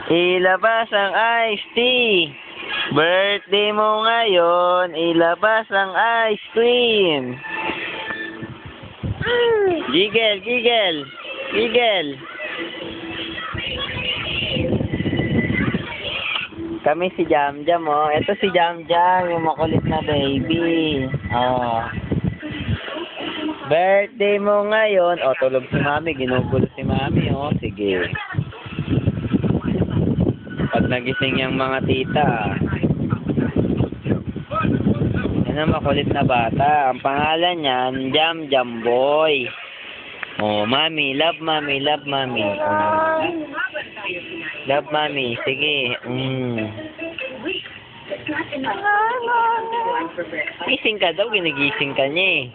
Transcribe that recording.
Ilabas ang iced tea. Birthday mo ngayon, ilabas ang ice cream. Giggle, giggle, giggle. Kami si Jam Jam, oh. Ito si Jam Jam, yung makulit na baby. Oh. Birthday mo ngayon. Oh, tulog si Mami. Ginugulo si Mami, oh. Sige. Pag nagising yung mga tita. Yan ang makulit na bata. Ang pangalan niyan, Jam Jam Boy. Oh, Mami. Love Mami. Love Mami. Love Mami. Sige. Gising ka daw. Ginigising ka niya eh.